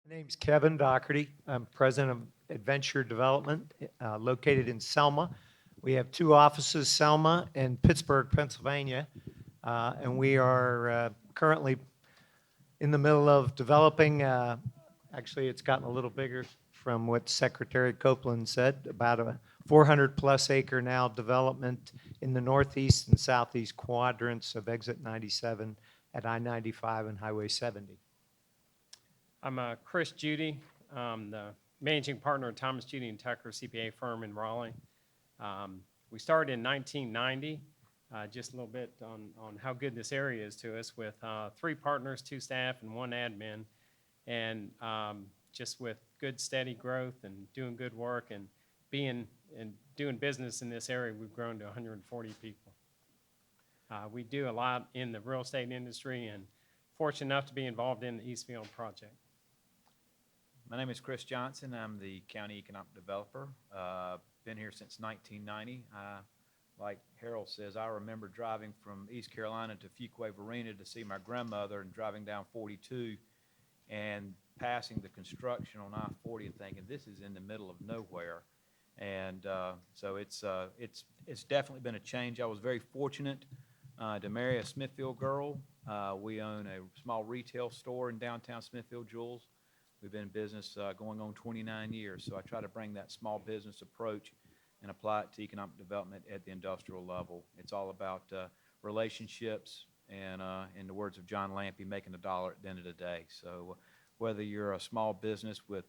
My name's Kevin Doughtery. I'm president of Adventure Development, located in Selma. We have two offices, Selma and Pittsburgh, Pennsylvania, and we are currently in the middle of developing. Actually, it's gotten a little bigger from what Secretary Copeland said, about a 400-plus acre now development in the northeast and southeast quadrants of Exit 97 at I-95 and Highway 70. I'm Chris Judy, the managing partner of Thomas Judy and Tucker CPA firm in Raleigh. We started in 1990, just a little bit on how good this area is to us, with 3 partners, 2 staff, and 1 admin, and just with good steady growth and doing good work and doing business in this area, we've grown to 140 people. We do a lot in the real estate industry and fortunate enough to be involved in the Eastfield project. My name is Chris Johnston. I'm the county economic developer. Been here since 1990. Like Harold says, I remember driving from East Carolina to Fuquay Varina to see my grandmother and driving down 42 and passing the construction on I-40 and thinking, this is in the middle of nowhere. And so it's definitely been a change. I was very fortunate to marry a Smithfield girl. We own a small retail store in downtown Smithfield, Jules. We've been in business going on 29 years, so I try to bring that small business approach and apply it to economic development at the industrial level. It's all about relationships and, in the words of John Lampy, making a dollar at the end of the day. So whether you're a small business with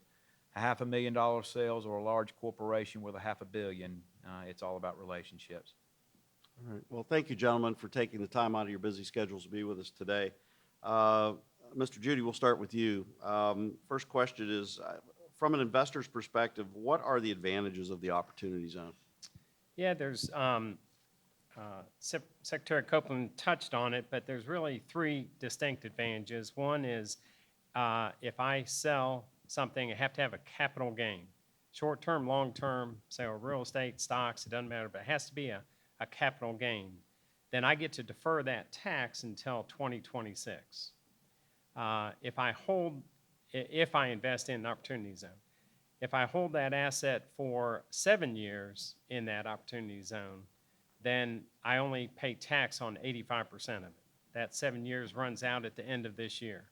$500,000 sales or a large corporation with $500 million, it's all about relationships. All right. Well, thank you, gentlemen, for taking the time out of your busy schedules to be with us today. Mr. Judy, we'll start with you. First question is, from an investor's perspective, what are the advantages of the Opportunity Zone? Yeah, there's, Secretary Copeland touched on it, but there's really 3 distinct advantages. One is if I sell something, I have to have a capital gain. Short-term, long-term, say real estate, stocks, it doesn't matter, but it has to be a capital gain. Then I get to defer that tax until 2026. If I invest in an Opportunity Zone, if I hold that asset for 7 years in that Opportunity Zone, then I only pay tax on 85% of it. That 7 years runs out at the end of this year.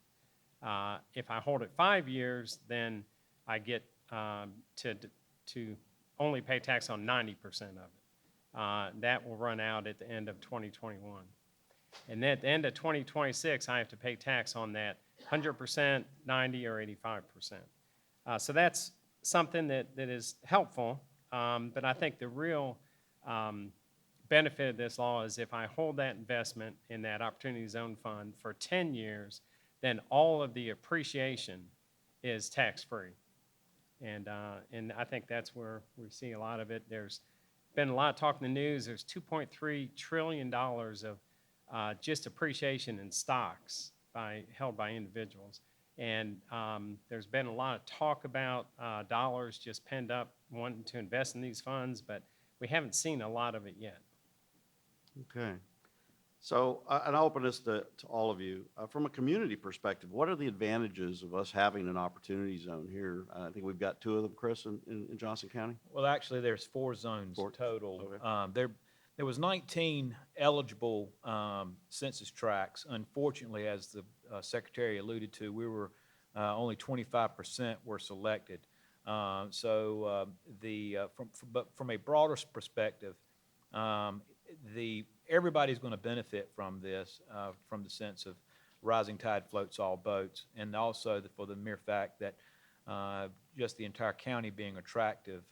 If I hold it 5 years, then I get to only pay tax on 90% of it. That will run out at the end of 2021. And then at the end of 2026, I have to pay tax on that 100%, 90, or 85%. So that's something that is helpful, but I think the real benefit of this law is if I hold that investment in that Opportunity Zone Fund for 10 years, then all of the appreciation is tax-free. And I think that's where we see a lot of it. There's been a lot of talk in the news. There's $2.3 trillion of just appreciation in stocks held by individuals. And there's been a lot of talk about dollars just penned up wanting to invest in these funds, but we haven't seen a lot of it yet. Okay. So, and I'll open this to all of you. From a community perspective, what are the advantages of us having an Opportunity Zone here? I think we've got 2 of them, Chris, in Johnston County. Well, actually, there's 4 zones total. Okay. There was 19 eligible census tracts. Unfortunately, as the Secretary alluded to, we were only 25% were selected. But from a broader perspective, everybody's going to benefit from this, from the sense of rising tide floats all boats, and also for the mere fact that just the entire county being attractive.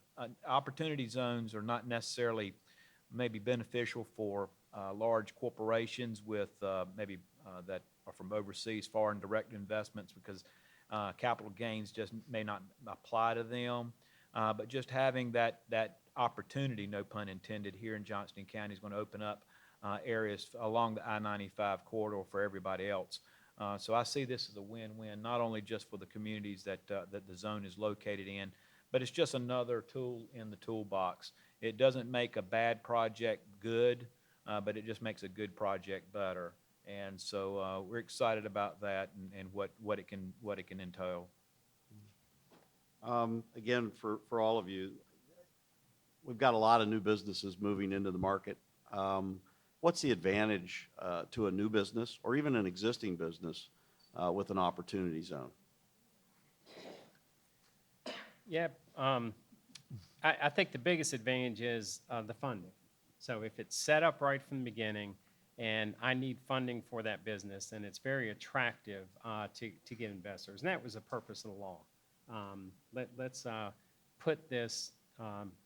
Opportunity zones are not necessarily maybe beneficial for large corporations with maybe that are from overseas, foreign direct investments, because capital gains just may not apply to them. But just having that opportunity, no pun intended, here in Johnston County is going to open up areas along the I-95 corridor for everybody else. So I see this as a win-win, not only just for the communities that the zone is located in, but it's just another tool in the toolbox. It doesn't make a bad project good, but it just makes a good project better. And so we're excited about that and what it can entail. Again, for all of you, we've got a lot of new businesses moving into the market. What's the advantage to a new business or even an existing business with an opportunity zone? Yeah, I think the biggest advantage is the funding. So if it's set up right from the beginning and I need funding for that business, then it's very attractive to get investors. And that was the purpose of the law. Let's put this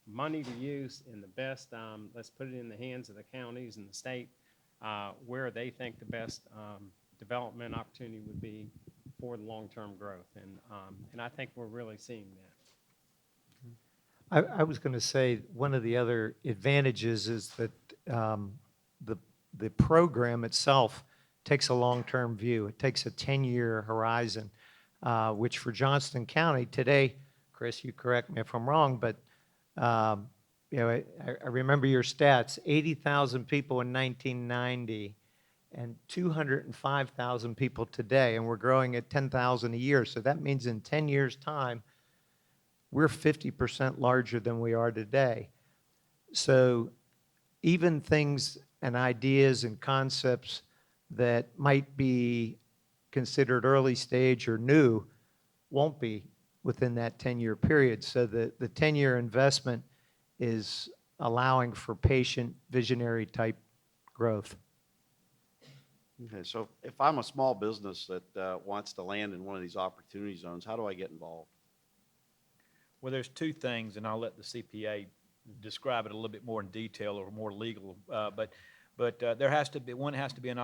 money to use in the best, let's put it in the hands of the counties and the state where they think the best development opportunity would be for the long-term growth. And I think we're really seeing that. I was going to say, one of the other advantages is that the program itself takes a long-term view. It takes a 10-year horizon, which for Johnston County today, Chris, you correct me if I'm wrong, but you know, I remember your stats, 80,000 people in 1990 and 205,000 people today, and we're growing at 10,000 a year. So that means in 10 years' time, we're 50% larger than we are today. So even things and ideas and concepts that might be considered early stage or new won't be within that 10-year period. So the 10-year investment is allowing for patient, visionary type growth. Okay, so if I'm a small business that wants to land in one of these opportunity zones, how do I get involved? Well, there's two things, and I'll let the CPA describe it a little bit more in detail or more legal. But there has to be, one has to be in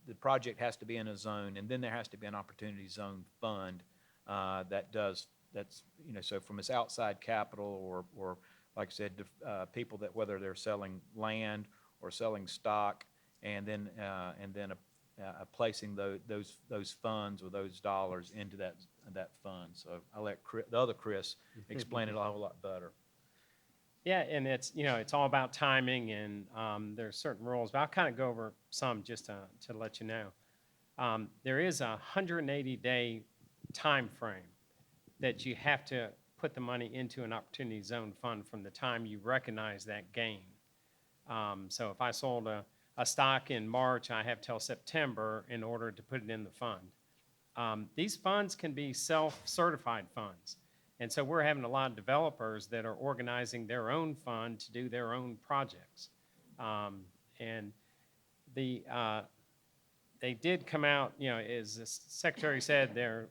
the project has to be in a zone, and then there has to be an opportunity zone fund that's, you know, so from its outside capital or like I said, people that whether they're selling land or selling stock, and then placing those funds or those dollars into that fund. So I'll let the other Chris explain it a whole lot better. Yeah, and it's, you know, it's all about timing, and there's certain rules, but I'll kind of go over some just to let you know. There is a 180-day time frame that you have to put the money into an opportunity zone fund from the time you recognize that gain. So if I sold a stock in March, I have till September in order to put it in the fund. These funds can be self-certified funds. And so we're having a lot of developers that are organizing their own fund to do their own projects. And they did come out, you know, as the Secretary said, the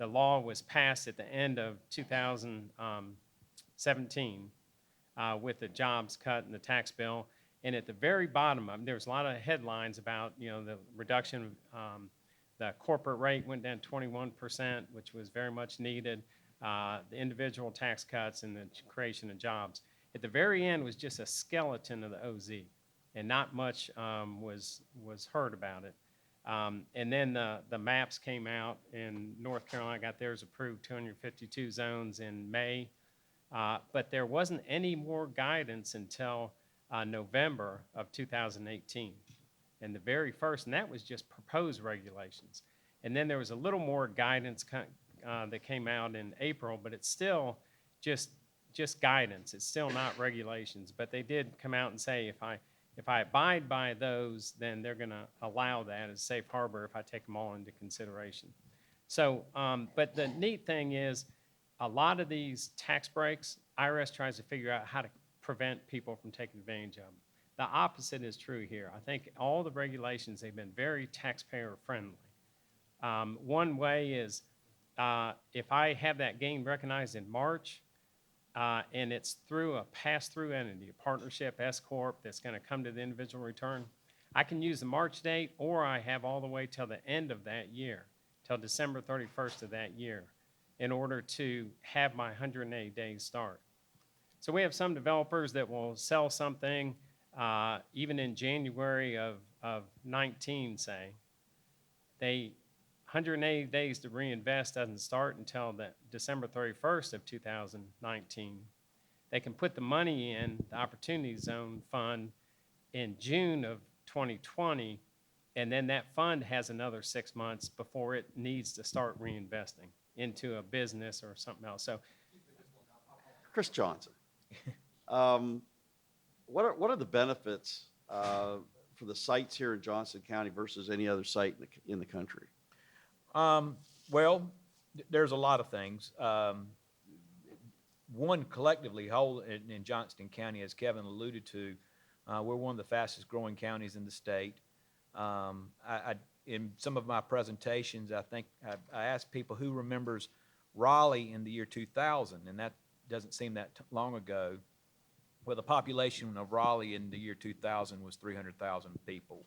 law was passed at the end of 2017 with the jobs cut and the tax bill. And at the very bottom of it, there's a lot of headlines about, you know, the reduction of the corporate rate went down 21%, which was very much needed. The individual tax cuts and the creation of jobs. At the very end was just a skeleton of the OZ, and not much was heard about it. And then the maps came out, and North Carolina got theirs approved, 252 zones in May. But there wasn't any more guidance until November of 2018. And the very first, and that was just proposed regulations. And then there was a little more guidance that came out in April, but it's still just guidance. It's still not regulations. But they did come out and say if I abide by those, then they're going to allow that as safe harbor if I take them all into consideration. So, but the neat thing is, a lot of these tax breaks, IRS tries to figure out how to prevent people from taking advantage of them. The opposite is true here. I think all the regulations, they've been very taxpayer friendly. One way is if I have that gain recognized in March and it's through a pass-through entity, a partnership, S-Corp, that's going to come to the individual return, I can use the March date, or I have all the way till the end of that year, till December 31st of that year, in order to have my 180 days start. So we have some developers that will sell something even in January of 19, say. 180 days to reinvest doesn't start until the December 31st of 2019. They can put the money in the Opportunity Zone Fund in June of 2020, and then that fund has another 6 months before it needs to start reinvesting. into a business or something else. So Chris Johnson. What are the benefits for the sites here in Johnston County versus any other site in the country? Well, there's a lot of things. One, collectively, whole in Johnston County, as Kevin alluded to, we're one of the fastest growing counties in the state. In some of my presentations, I think I asked people who remembers Raleigh in the year 2000, and that doesn't seem that long ago. Well, the population of Raleigh in the year 2000 was 300,000 people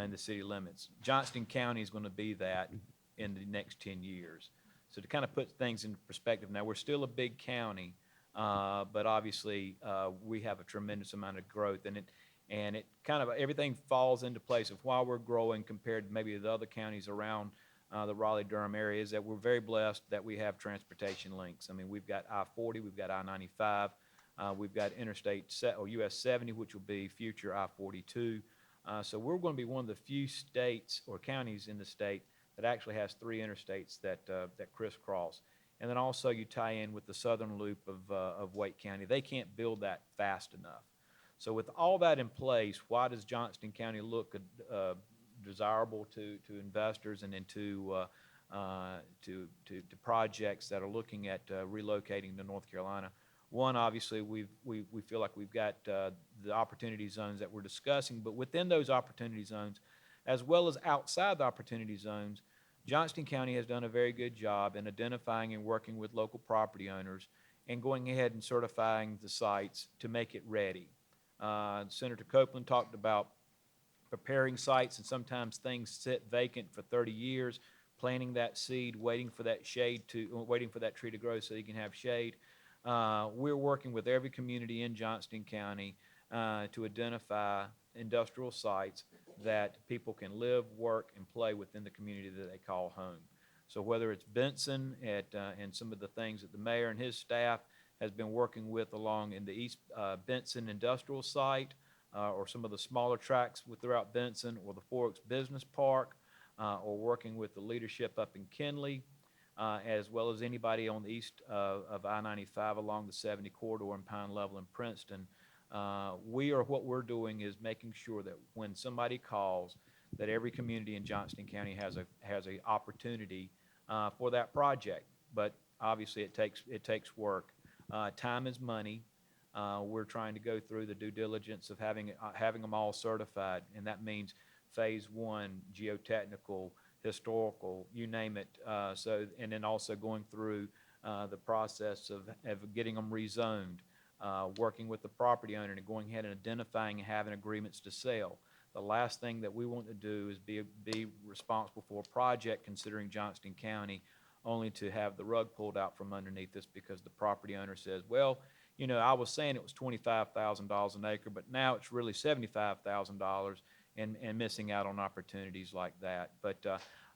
in the city limits. Johnston County is going to be that in the next 10 years. So to kind of put things in perspective, now we're still a big county, but obviously we have a tremendous amount of growth, and it kind of everything falls into place of why we're growing compared to maybe the other counties around the Raleigh-Durham area is that we're very blessed that we have transportation links. I mean, we've got I-40, we've got I-95, we've got US 70, which will be future I-42. So we're going to be one of the few states or counties in the state that actually has 3 interstates that crisscross. And then also you tie in with the southern loop of Wake County. They can't build that fast enough. So with all that in place, why does Johnston County look desirable to investors and into to projects that are looking at relocating to North Carolina? One, obviously, we feel like we've got the opportunity zones that we're discussing, but within those opportunity zones, as well as outside the opportunity zones, Johnston County has done a very good job in identifying and working with local property owners and going ahead and certifying the sites to make it ready. Senator Copeland talked about preparing sites, and sometimes things sit vacant for 30 years, planting that seed, waiting for that tree to grow so you can have shade. We're working with every community in Johnston County to identify industrial sites that people can live, work, and play within the community that they call home. So whether it's Benson and some of the things that the mayor and his staff has been working with along in the East Benson industrial site, or some of the smaller tracks throughout Benson, or the Forks Business Park, or working with the leadership up in Kenley, as well as anybody on the east of I-95 along the 70 corridor in Pine Level and Princeton. What we're doing is making sure that when somebody calls, that every community in Johnston County has a opportunity for that project. But obviously it takes work. Time is money. We're trying to go through the due diligence of having them all certified, and that means phase 1, geotechnical, historical, you name it. And then also going through the process of getting them rezoned, working with the property owner and going ahead and identifying and having agreements to sell. The last thing that we want to do is be responsible for a project considering Johnston County only to have the rug pulled out from underneath us because the property owner says, well, you know, I was saying it was $25,000 an acre, but now it's really $75,000, and missing out on opportunities like that. But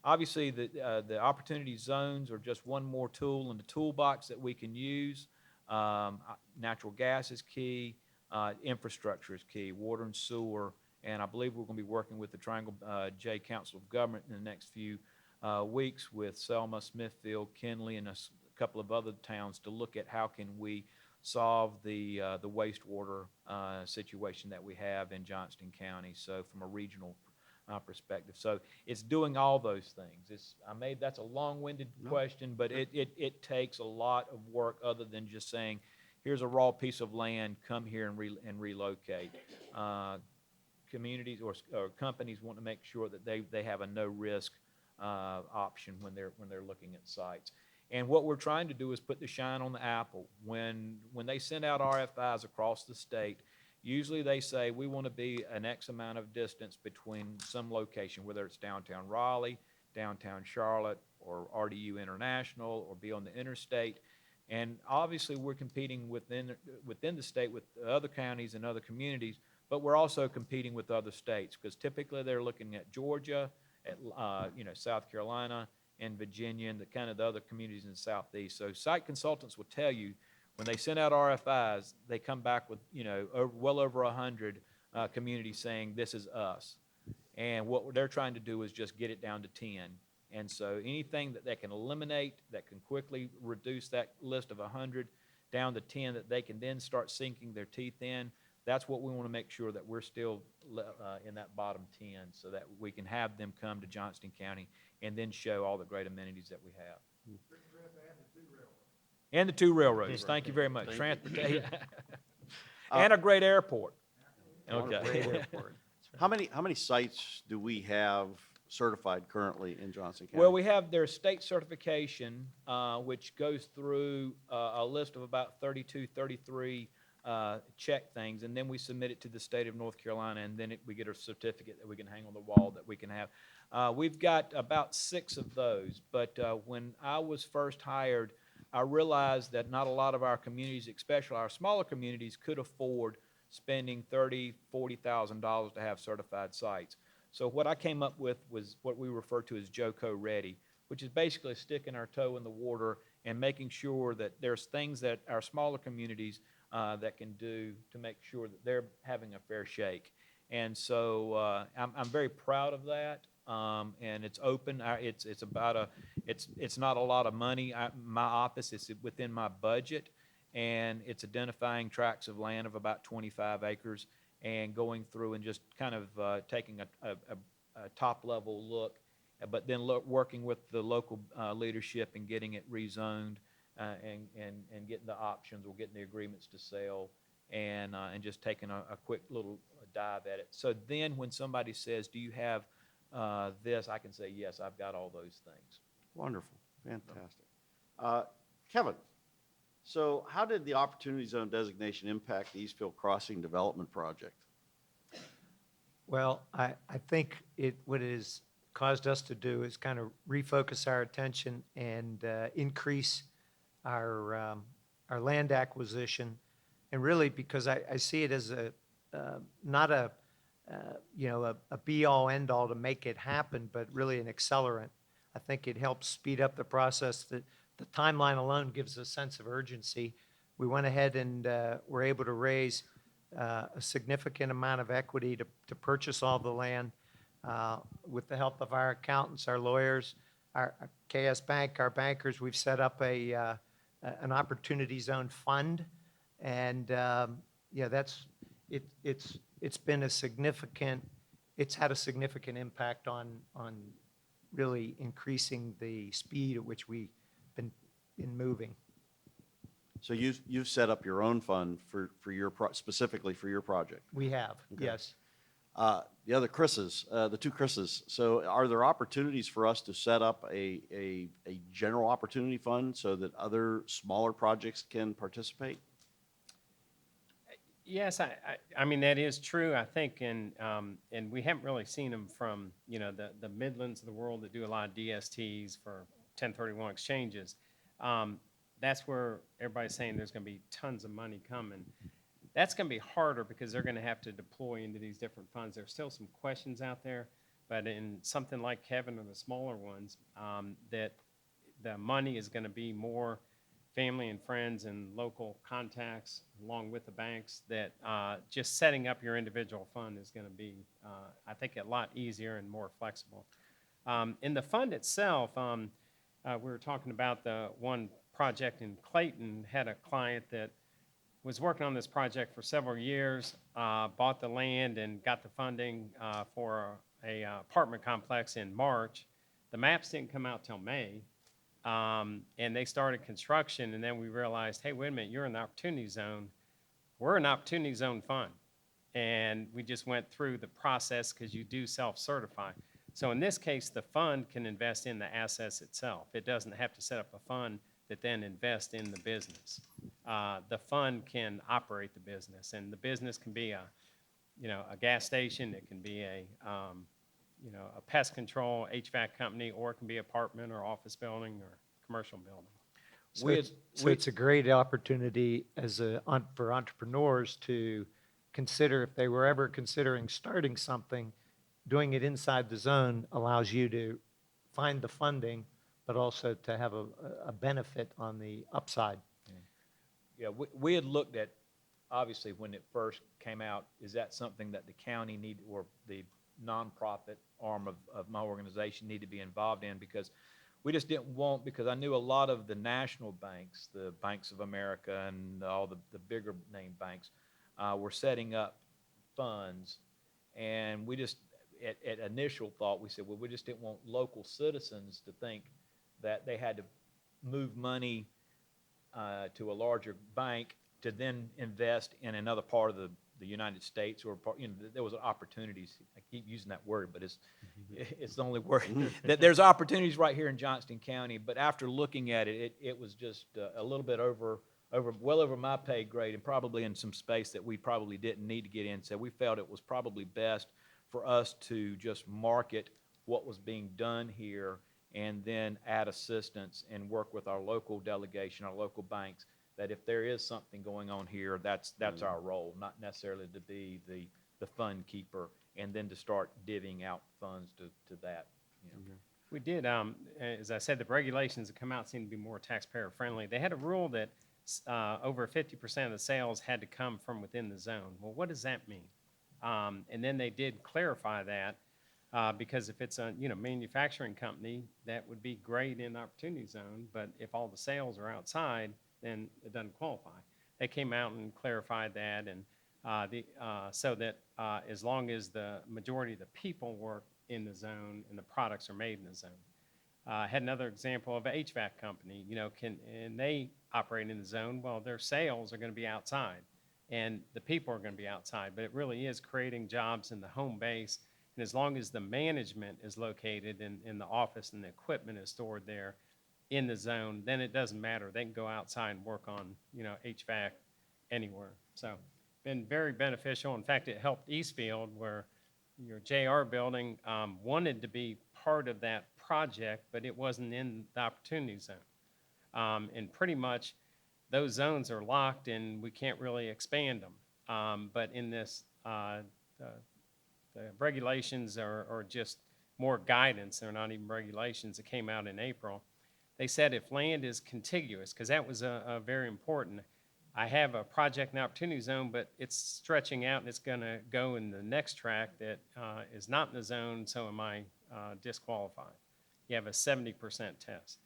obviously the opportunity zones are just one more tool in the toolbox that we can use. Natural gas is key, infrastructure is key, water and sewer, and I believe we're going to be working with the Triangle J Council of Government in the next few weeks with Selma, Smithfield, Kenley, and a couple of other towns to look at how can we solve the wastewater situation that we have in Johnston County, so from a regional perspective. So it's doing all those things. That's a long-winded question, but it takes a lot of work other than just saying, here's a raw piece of land, come here and relocate. Communities or companies want to make sure that they have a no-risk option when they're looking at sites. And what we're trying to do is put the shine on the apple. When they send out RFIs across the state, usually they say we want to be an X amount of distance between some location, whether it's downtown Raleigh, downtown Charlotte, or RDU International, or be on the interstate. And obviously we're competing within the state with other counties and other communities, but we're also competing with other states because typically they're looking at Georgia, at South Carolina, and Virginia, and the other communities in the Southeast. So site consultants will tell you when they send out RFIs, they come back with well over 100 communities saying this is us. And what they're trying to do is just get it down to 10. And so anything that they can eliminate, that can quickly reduce that list of 100 down to 10, that they can then start sinking their teeth in, that's what we want to make sure that we're still in that bottom 10, so that we can have them come to Johnston County and then show all the great amenities that we have. And the 2 railroads. Thank you very much. Transportation. And a great airport. Okay. Great airport. How many sites do we have certified currently in Johnston County? Well, we have their state certification, which goes through a list of about 32, 33 check things, and then we submit it to the state of North Carolina, and then we get a certificate that we can hang on the wall that we can have. We've got about 6 of those, but when I was first hired, I realized that not a lot of our communities, especially our smaller communities, could afford spending $30,000, $40,000 to have certified sites. So what I came up with was what we refer to as JOCO Ready, which is basically sticking our toe in the water and making sure that there's things that our smaller communities that can do to make sure that they're having a fair shake. And so I'm very proud of that. And it's open. It's not a lot of money. My office is within my budget, and it's identifying tracts of land of about 25 acres and going through and just kind of taking a top-level look, but then working with the local leadership and getting it rezoned and getting the options or getting the agreements to sell and just taking a quick little dive at it. So then when somebody says, do you have this, I can say, yes, I've got all those things. Wonderful, fantastic. Kevin, so how did the Opportunity Zone designation impact the Eastfield Crossing Development Project? Well, I think what it has caused us to do is kind of refocus our attention and increase our land acquisition. And really, because I see it as not a be-all, end-all to make it happen, but really an accelerant. I think it helps speed up the process. The timeline alone gives a sense of urgency. We went ahead and were able to raise a significant amount of equity to purchase all the land with the help of our accountants, our lawyers, our KS Bank, our bankers. We've set up an Opportunity Zone fund, and it's been it's had a significant impact on really increasing the speed at which we've been moving. So you've set up your own fund specifically for your project? We have, Okay. yes. The other Chris's, the 2 Chris's, so are there opportunities for us to set up a general opportunity fund so that other smaller projects can participate? Yes, I mean, that is true, I think, and we haven't really seen them from, the Midlands of the world that do a lot of DSTs for 1031 exchanges. That's where everybody's saying there's going to be tons of money coming. That's going to be harder because they're going to have to deploy into these different funds. There's still some questions out there, but in something like Kevin or the smaller ones, that the money is going to be more family and friends and local contacts along with the banks, that just setting up your individual fund is going to be, I think, a lot easier and more flexible. In the fund itself, we were talking about the one project in Clayton. Had a client that was working on this project for several years, bought the land and got the funding for a apartment complex in March. The maps didn't come out till May. And they started construction, and then we realized, hey, wait a minute, you're in the Opportunity Zone. We're an Opportunity Zone fund. And we just went through the process because you do self-certify. So in this case, the fund can invest in the assets itself. It doesn't have to set up a fund that then invests in the business. The fund can operate the business, and the business can be a gas station. It can be a pest control HVAC company, or it can be apartment or office building or commercial building. So it's a great opportunity for entrepreneurs to consider, if they were ever considering starting something, doing it inside the zone allows you to find the funding, but also to have a benefit on the upside. Yeah, we had looked at, obviously, when it first came out, is that something that the county needed, or the nonprofit arm of my organization need to be involved in, because we just didn't want, because I knew a lot of the national banks, the Banks of America and all the bigger name banks, were setting up funds, and we just, at initial thought, we said, well, we just didn't want local citizens to think that they had to move money to a larger bank to then invest in another part of the United States, or part, there was opportunities. I keep using that word, but it's the only word. That there's opportunities right here in Johnston County, but after looking at it, it was just a little bit well over my pay grade, and probably in some space that we probably didn't need to get in. So we felt it was probably best for us to just market what was being done here, and then add assistance and work with our local delegation, our local banks, that if there is something going on here, that's our role, not necessarily to be the fund keeper and then to start divvying out funds to that. We did, as I said, the regulations that come out seem to be more taxpayer friendly. They had a rule that over 50% of the sales had to come from within the zone. Well, what does that mean? And then they did clarify that, because if it's a manufacturing company, that would be great in the opportunity zone, but if all the sales are outside, then it doesn't qualify. They came out and clarified that, and so that as long as the majority of the people work in the zone and the products are made in the zone. I had another example of an HVAC company, and they operate in the zone. Well, their sales are going to be outside, and the people are going to be outside, but it really is creating jobs in the home base. And as long as the management is located in the office and the equipment is stored there in the zone, then it doesn't matter. They can go outside and work on, HVAC anywhere. So been very beneficial. In fact, it helped Eastfield, where your JR building wanted to be part of that project, but it wasn't in the opportunity zone. And pretty much those zones are locked and we can't really expand them. But in this, the regulations are just more guidance. They're not even regulations that came out in April. They said if land is contiguous, because that was a very important. I have a project in the opportunity zone, but it's stretching out and it's going to go in the next track that is not in the zone, so am I disqualified? You have a 70% test.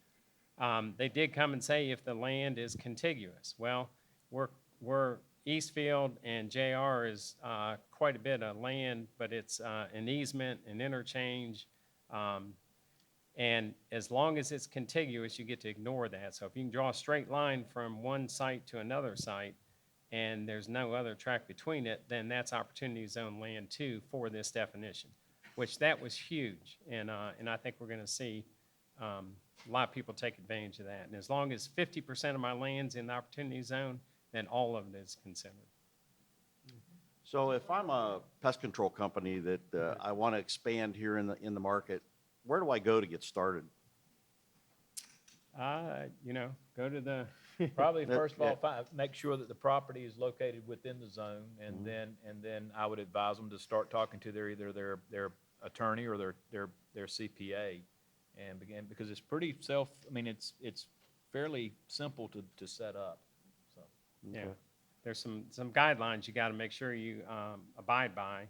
They did come and say if the land is contiguous. Well, we're Eastfield and JR is quite a bit of land, but it's an easement, an interchange, and as long as it's contiguous, you get to ignore that. So if you can draw a straight line from one site to another site, and there's no other track between it, then that's opportunity zone land too for this definition, which that was huge. And I think we're going to see a lot of people take advantage of that. And as long as 50% of my land's in the opportunity zone, then all of it is considered. So if I'm a pest control company that I want to expand here in the market, where do I go to get started? Go to the Probably That- first of all, yeah. make sure that the property is located within the zone, and then I would advise them to start talking to either their attorney or their CPA, and begin, because it's pretty it's fairly simple to set up. So Yeah, Okay. there's some guidelines you got to make sure you abide by,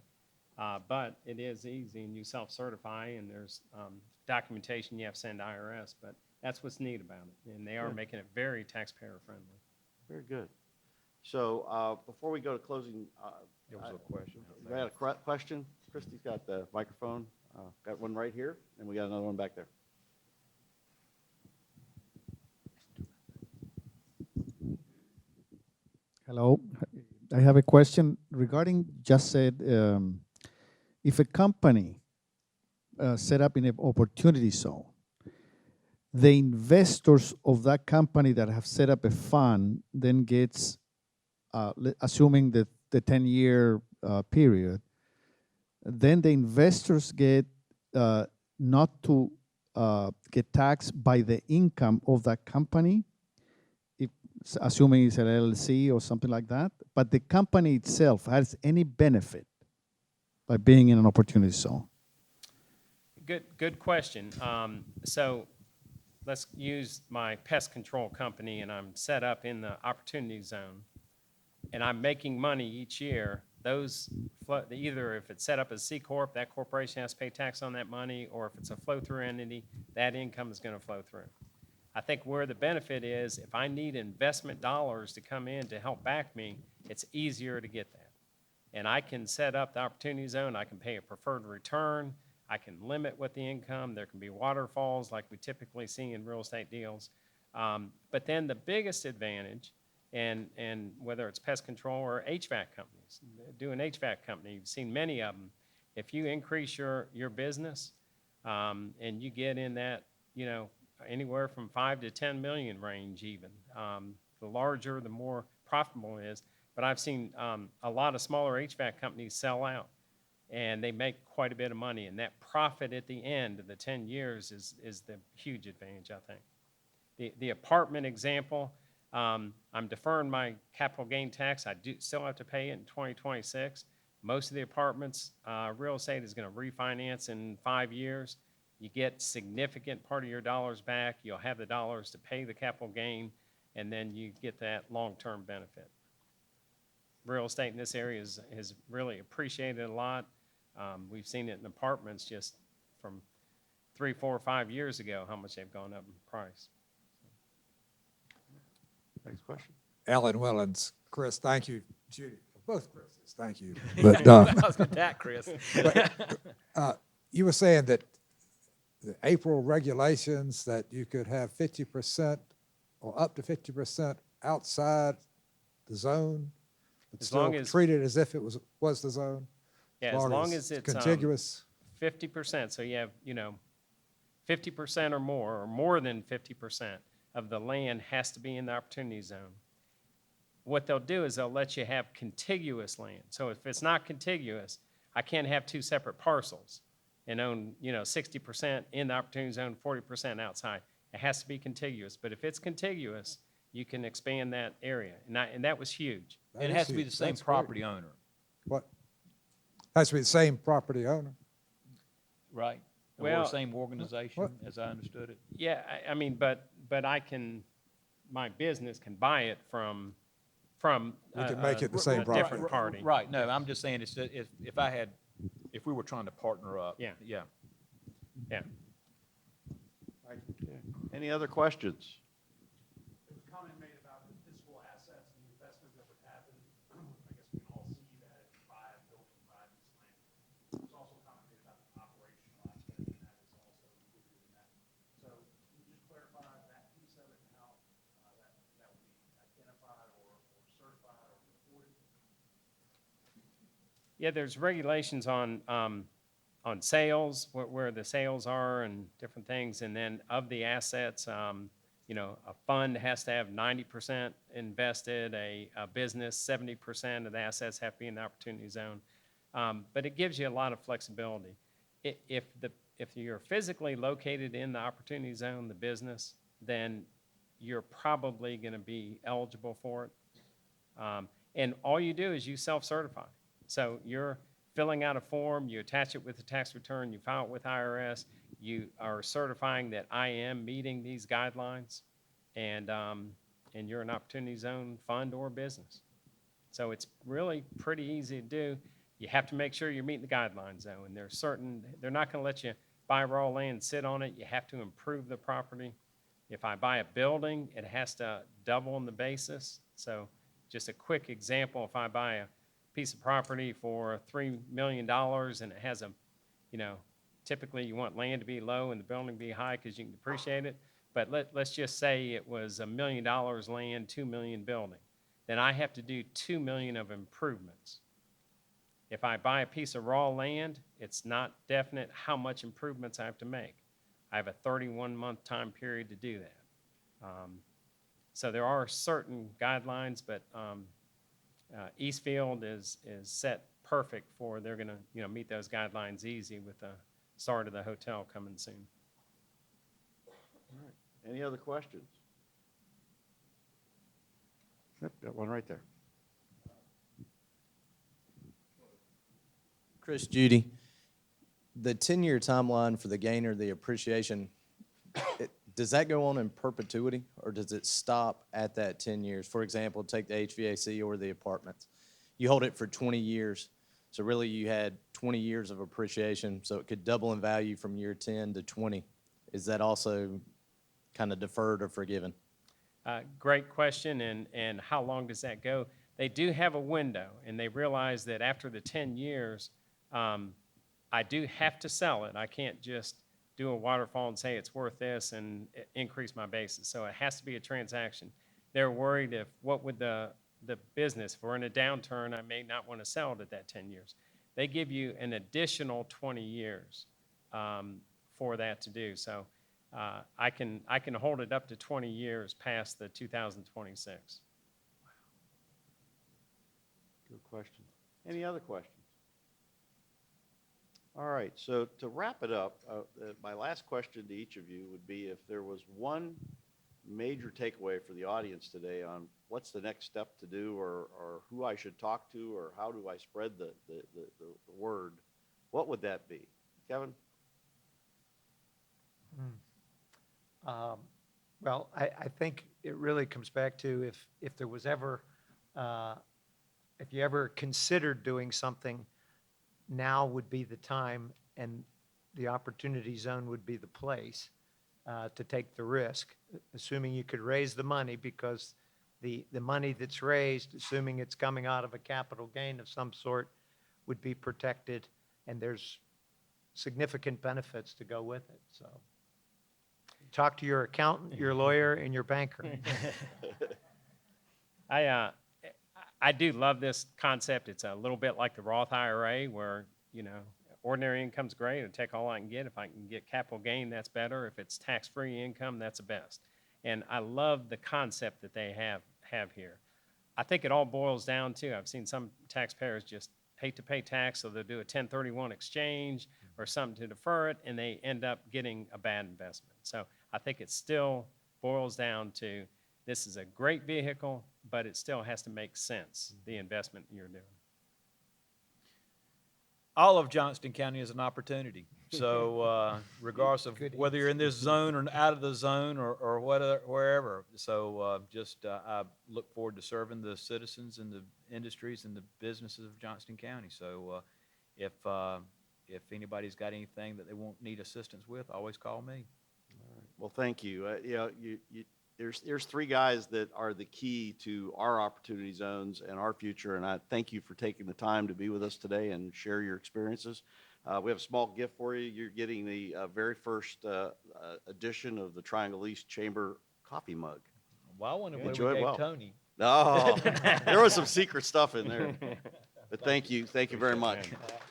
but it is easy, and you self-certify, and there's documentation you have to send to IRS, but that's what's neat about it, and they are Good. making it very taxpayer-friendly. Very good. So before we go to closing, there was a question. you got a question? Christy's got the microphone. Got one right here, and we got another one back there. Hello. I have a question regarding, just said, if a company set up in an opportunity zone, the investors of that company that have set up a fund then gets, assuming the 10-year period, then the investors get not to get taxed by the income of that company, assuming it's an LLC or something like that, but the company itself has any benefit by being in an opportunity zone? Good question. So let's use my pest control company, and I'm set up in the opportunity zone, and I'm making money each year. those, either if it's set up as C Corp, that corporation has to pay tax on that money, or if it's a flow-through entity, that income is going to flow through. I think where the benefit is, if I need investment dollars to come in to help back me, it's easier to get that. And I can set up the opportunity zone, I can pay a preferred return, I can limit what the income, there can be waterfalls like we typically see in real estate deals. But then the biggest advantage, and whether it's pest control or HVAC companies, do an HVAC company, you've seen many of them, if you increase your business and you get in that, anywhere from 5 to 10 million range even, the larger, the more profitable it is. But I've seen a lot of smaller HVAC companies sell out, and they make quite a bit of money. And that profit at the end of the 10 years is the huge advantage, I think. The apartment example, I'm deferring my capital gain tax. I do still have to pay it in 2026. Most of the apartments, real estate is going to refinance in 5 years. You get significant part of your dollars back. You'll have the dollars to pay the capital gain, and then you get that long-term benefit. Real estate in this area has really appreciated a lot. We've seen it in apartments just from 3, 4, 5 years ago, how much they've gone up in price. Next question. Alan Willens. Chris, thank you. Judy, both Chris's, thank you. But I was going to attack Chris. you were saying that the April regulations that you could have 50% or up to 50% outside the zone, but As still long as- treat it as if it was the zone? Yeah, as long as it's contiguous. 50%, so you have, 50% or more than 50% of the land has to be in the opportunity zone. What they'll do is they'll let you have contiguous land. So if it's not contiguous, I can't have 2 separate parcels and own, 60% in the opportunity zone, 40% outside. It has to be contiguous. But if it's contiguous, you can expand that area. And that was huge. It has to be the same That's great. property owner, What? Has to be the same property owner? right? Or Well, the same organization, as I understood it. Yeah, I mean, but my business can buy it from We can make it the same a property. different party. Right, no, I'm just saying, if we were trying to partner up. Yeah. Yeah. Yeah. Any other questions? There was a comment made about the physical assets and the investment that would happen. I guess we can all see that if you buy a building, buy a piece of land. There's also a comment made about the operational aspect, and that is also included in that. So can you just clarify that piece of it and how that would be identified or certified or reported? Yeah, there's regulations on sales, where the sales are and different things. And then of the assets, a fund has to have 90% invested, a business, 70% of the assets have to be in the opportunity zone. But it gives you a lot of flexibility. If you're physically located in the opportunity zone, the business, then you're probably going to be eligible for it. And all you do is you self-certify. So you're filling out a form, you attach it with the tax return, you file it with IRS, you are certifying that I am meeting these guidelines, and you're an opportunity zone fund or business. So it's really pretty easy to do. You have to make sure you're meeting the guidelines, though, and they're not going to let you buy raw land, sit on it. You have to improve the property. If I buy a building, it has to double on the basis. So just a quick example, if I buy a piece of property for $3 million and it has typically you want land to be low and the building to be high because you can depreciate it. But let's just say it was $1 million land, $2 million building. Then I have to do $2 million of improvements. If I buy a piece of raw land, it's not definite how much improvements I have to make. I have a 31-month time period to do that. So there are certain guidelines, but Eastfield is set perfect for, they're going to meet those guidelines easy with the start of the hotel coming soon. Any other questions? Yep, got one right there. Chris, Judy, the 10-year timeline for the gain or the appreciation, does that go on in perpetuity, or does it stop at that 10 years? For example, take the HVAC or the apartments. you hold it for 20 years. So really you had 20 years of appreciation, so it could double in value from year 10 to 20. Is that also kind of deferred or forgiven? Great question, and how long does that go? They do have a window, and they realize that after the 10 years, I do have to sell it. I can't just do a waterfall and say it's worth this and increase my basis. So it has to be a transaction. They're worried if, what would the business, if we're in a downturn, I may not want to sell it at that 10 years. They give you an additional 20 years for that to do. So I can hold it up to 20 years past the 2026. Good question. Any other questions? All right, so to wrap it up, my last question to each of you would be if there was one major takeaway for the audience today on what's the next step to do, or who I should talk to, or how do I spread the word, what would that be? Kevin? Well, I think it really comes back to if there was ever, if you ever considered doing something, now would be the time and the opportunity zone would be the place to take the risk, assuming you could raise the money, because the money that's raised, assuming it's coming out of a capital gain of some sort, would be protected, and there's significant benefits to go with it. So talk to your accountant, your lawyer, and your banker. I do love this concept. It's a little bit like the Roth IRA where, you know, ordinary income's great. I'll take all I can get. If I can get capital gain, that's better. If it's tax-free income, that's the best. And I love the concept that they have here. I think it all boils down to, I've seen some taxpayers just hate to pay tax, so they'll do a 1031 exchange or something to defer it, and they end up getting a bad investment. So I think it still boils down to, this is a great vehicle, but it still has to make sense, the investment you're doing. All of Johnston County is an opportunity. So regardless of whether you're in this zone or out of the zone or whatever, wherever. So I look forward to serving the citizens and the industries and the businesses of Johnston County. So if anybody's got anything that they need assistance with, always call me. Well, thank you. There's three guys that are the key to our opportunity zones and our future, and I thank you for taking the time to be with us today and share your experiences. We have a small gift for you. You're getting the very first edition of the Triangle East Chamber coffee mug. Well, I wonder what Enjoy we it gave well. Tony. Oh, there was some secret stuff in there. But thank you very much. Appreciate it.